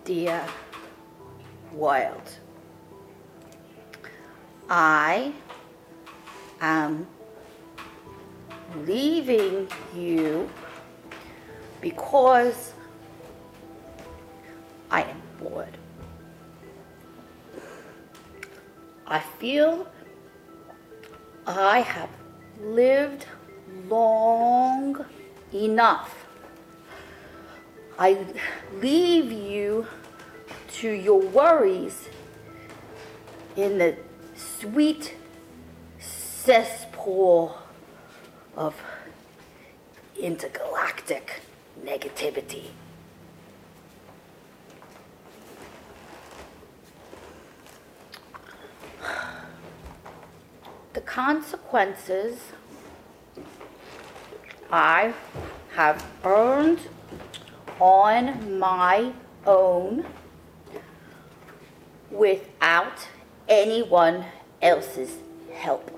dear world, I am leaving you because I am bored. I feel I have lived long enough. I leave you to your worries in the sweet cesspool of intergalactic negativity. The consequences I have earned on my own without anyone else's help.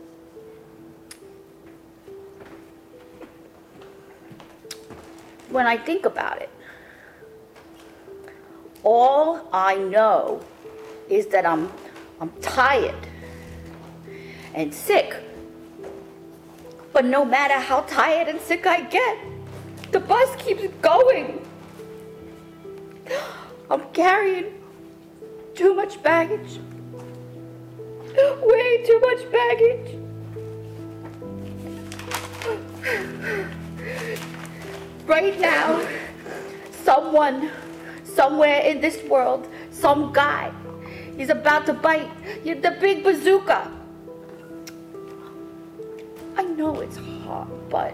When I think about it, all I know is that I'm tired and sick. But no matter how tired and sick I get, the bus keeps going. I'm carrying too much baggage. Way too much baggage. Right now, someone, somewhere in this world, some guy, is about to bite the big bazooka. I know it's hard, but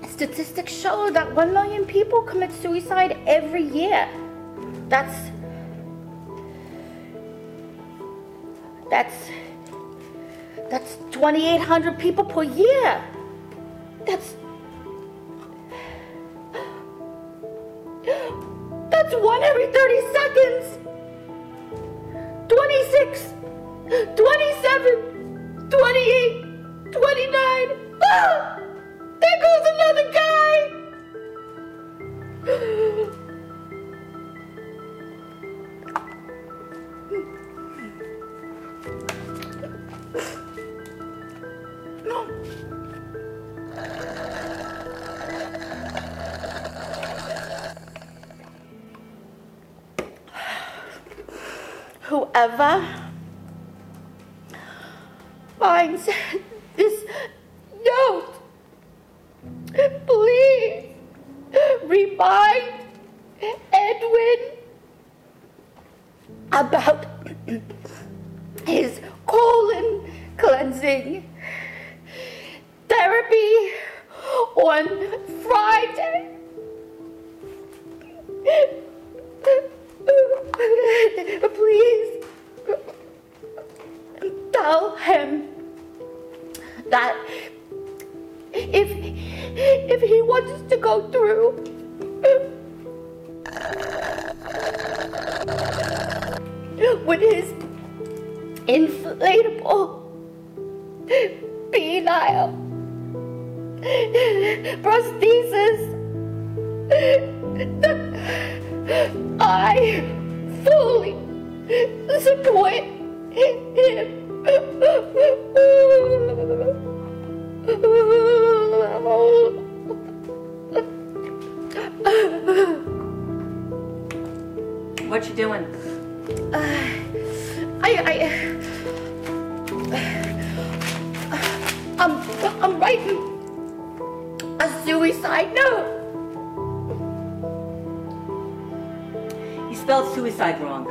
statistics show that 1 million people commit suicide every year. That's 2,800 people per year. That's 1 every 30 seconds. 26, 27, 28, 29. Ah! There goes another guy. Whoever finds this note, please remind Edwin about his colon cleansing therapy on Friday. Please tell him that if he wants to go through with his inflatable penile prosthesis, I fully support him. What you doing? I'm writing a suicide note. You spelled suicide wrong.